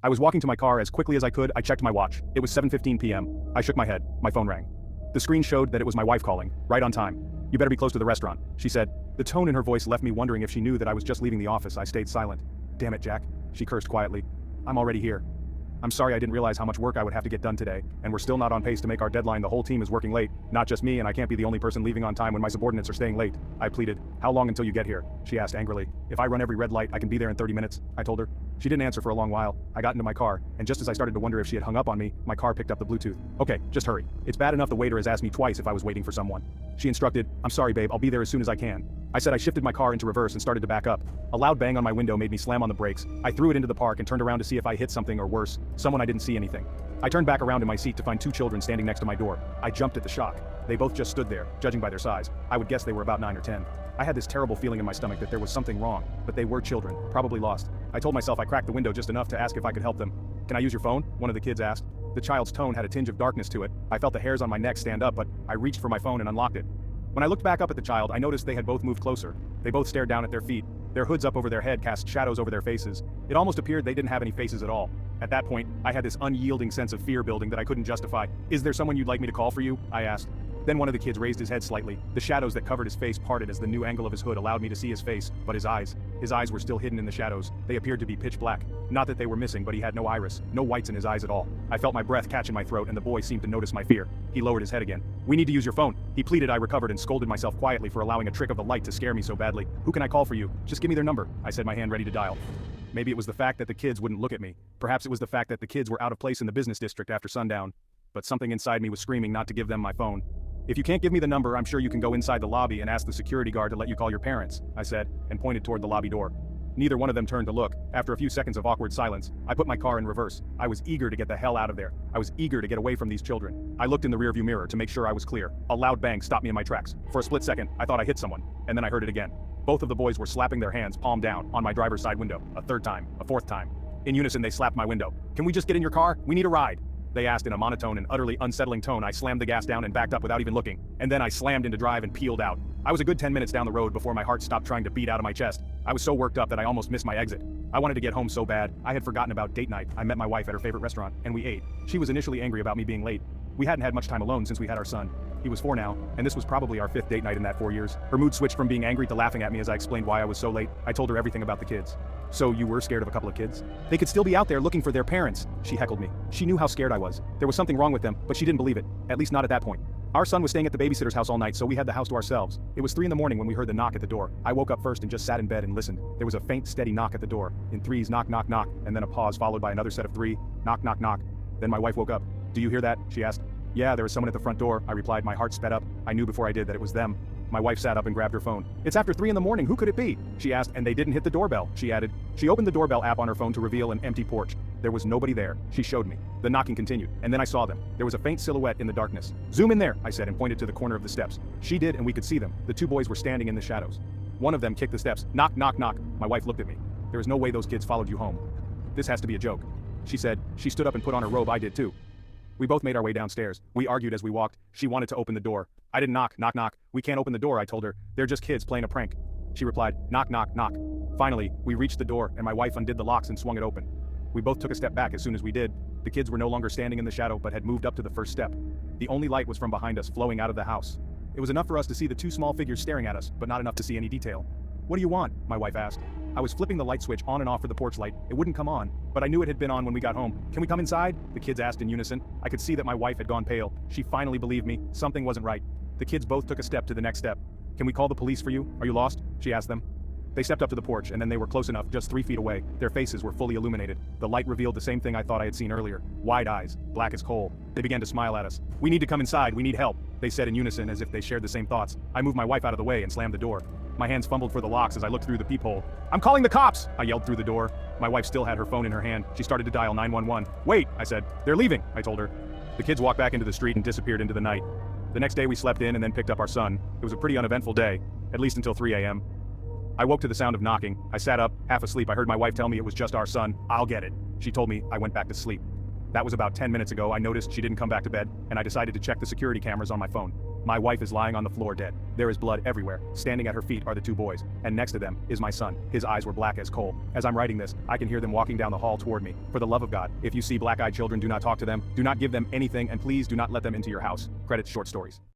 I was walking to my car as quickly as I could. I checked my watch. It was 7:15 p.m. I shook my head. My phone rang. The screen showed that it was my wife calling, right on time. "You better be close to the restaurant," she said. The tone in her voice left me wondering if she knew that I was just leaving the office. I stayed silent. "Damn it, Jack," she cursed quietly. "I'm already here. I'm sorry I didn't realize how much work I would have to get done today, and we're still not on pace to make our deadline. The whole team is working late, not just me, and I can't be the only person leaving on time when my subordinates are staying late." I pleaded. "How long until you get here?" she asked angrily. "If I run every red light, I can be there in 30 minutes, I told her. She didn't answer for a long while. I got into my car, and just as I started to wonder if she had hung up on me, my car picked up the Bluetooth. "Okay, just hurry. It's bad enough the waiter has asked me twice if I was waiting for someone." She instructed. "I'm sorry, babe, I'll be there as soon as I can." I said I shifted my car into reverse and started to back up. A loud bang on my window made me slam on the brakes. I threw it into the park and turned around to see if I hit something or worse, someone. I didn't see anything. I turned back around in my seat to find two children standing next to my door. I jumped at the shock. They both just stood there, judging by their size. I would guess they were about 9 or 10. I had this terrible feeling in my stomach that there was something wrong, but they were children, probably lost. I told myself I cracked the window just enough to ask if I could help them. "Can I use your phone?" one of the kids asked. The child's tone had a tinge of darkness to it. I felt the hairs on my neck stand up, but I reached for my phone and unlocked it. When I looked back up at the child, I noticed they had both moved closer. They both stared down at their feet. Their hoods up over their head cast shadows over their faces. It almost appeared they didn't have any faces at all. At that point, I had this unyielding sense of fear building that I couldn't justify. "Is there someone you'd like me to call for you?" I asked. Then one of the kids raised his head slightly. The shadows that covered his face parted as the new angle of his hood allowed me to see his face, but his eyes were still hidden in the shadows. They appeared to be pitch black. Not that they were missing, but he had no iris, no whites in his eyes at all. I felt my breath catch in my throat, and the boy seemed to notice my fear. He lowered his head again. "We need to use your phone," he pleaded. I recovered and scolded myself quietly for allowing a trick of the light to scare me so badly. "Who can I call for you? Just give me their number," I said, my hand ready to dial. Maybe it was the fact that the kids wouldn't look at me. Perhaps it was the fact that the kids were out of place in the business district after sundown. But something inside me was screaming not to give them my phone. "If you can't give me the number, I'm sure you can go inside the lobby and ask the security guard to let you call your parents," I said, and pointed toward the lobby door. Neither one of them turned to look. After a few seconds of awkward silence, I put my car in reverse. I was eager to get the hell out of there. I was eager to get away from these children. I looked in the rearview mirror to make sure I was clear. A loud bang stopped me in my tracks. For a split second, I thought I hit someone, and then I heard it again. Both of the boys were slapping their hands palm down on my driver's side window. A third time, a fourth time. In unison, they slapped my window. "Can we just get in your car? We need a ride," they asked in a monotone and utterly unsettling tone. I slammed the gas down and backed up without even looking, and then I slammed into drive and peeled out. I was a good 10 minutes down the road before my heart stopped trying to beat out of my chest. I was so worked up that I almost missed my exit. I wanted to get home so bad. I had forgotten about date night. I met my wife at her favorite restaurant, and we ate. She was initially angry about me being late. We hadn't had much time alone since we had our son. He was 4 now, and this was probably our 5th date night in that 4 years. Her mood switched from being angry to laughing at me as I explained why I was so late. I told her everything about the kids. "So you were scared of a couple of kids? They could still be out there looking for their parents," she heckled me. She knew how scared I was. There was something wrong with them, but she didn't believe it. At least not at that point. Our son was staying at the babysitter's house all night, so we had the house to ourselves. It was 3 in the morning when we heard the knock at the door. I woke up first and just sat in bed and listened. There was a faint, steady knock at the door. In threes, knock, knock, knock, and then a pause followed by another set of 3, knock, knock, knock. Then my wife woke up. "Do you hear that?" she asked. "Yeah, there was someone at the front door," I replied. My heart sped up. I knew before I did that it was them. My wife sat up and grabbed her phone. "It's after 3 in the morning. Who could it be?" she asked. "And they didn't hit the doorbell," she added. She opened the doorbell app on her phone to reveal an empty porch. There was nobody there. She showed me. The knocking continued, and then I saw them. There was a faint silhouette in the darkness. "Zoom in there," I said, and pointed to the corner of the steps. She did, and we could see them. The 2 boys were standing in the shadows. One of them kicked the steps. "Knock, knock, knock." My wife looked at me. "There is no way those kids followed you home. This has to be a joke," she said. She stood up and put on her robe. I did too. We both made our way downstairs. We argued as we walked. She wanted to open the door. I didn't knock, knock, knock. "We can't open the door," I told her. "They're just kids playing a prank." She replied, "Knock, knock, knock." Finally, we reached the door, and my wife undid the locks and swung it open. We both took a step back as soon as we did. The kids were no longer standing in the shadow, but had moved up to the first step. The only light was from behind us, flowing out of the house. It was enough for us to see the 2 small figures staring at us, but not enough to see any detail. "What do you want?" my wife asked. I was flipping the light switch on and off for the porch light. It wouldn't come on, but I knew it had been on when we got home. "Can we come inside?" the kids asked in unison. I could see that my wife had gone pale. She finally believed me. Something wasn't right. The kids both took a step to the next step. "Can we call the police for you? Are you lost?" she asked them. They stepped up to the porch, and then they were close enough, just 3 feet away. Their faces were fully illuminated. The light revealed the same thing I thought I had seen earlier. Wide eyes, black as coal. They began to smile at us. "We need to come inside, we need help," they said in unison as if they shared the same thoughts. I moved my wife out of the way and slammed the door. My hands fumbled for the locks as I looked through the peephole. "I'm calling the cops!" I yelled through the door. My wife still had her phone in her hand. She started to dial 911. "Wait," I said. "They're leaving," I told her. The kids walked back into the street and disappeared into the night. The next day we slept in and then picked up our son. It was a pretty uneventful day, at least until 3 a.m. I woke to the sound of knocking. I sat up, half asleep. I heard my wife tell me it was just our son. "I'll get it." She told me. I went back to sleep. That was about 10 minutes ago. I noticed she didn't come back to bed, and I decided to check the security cameras on my phone. My wife is lying on the floor dead. There is blood everywhere. Standing at her feet are the two boys, and next to them is my son. His eyes were black as coal. As I'm writing this, I can hear them walking down the hall toward me. For the love of God, if you see black-eyed children, do not talk to them, do not give them anything, and please do not let them into your house. Credits short stories.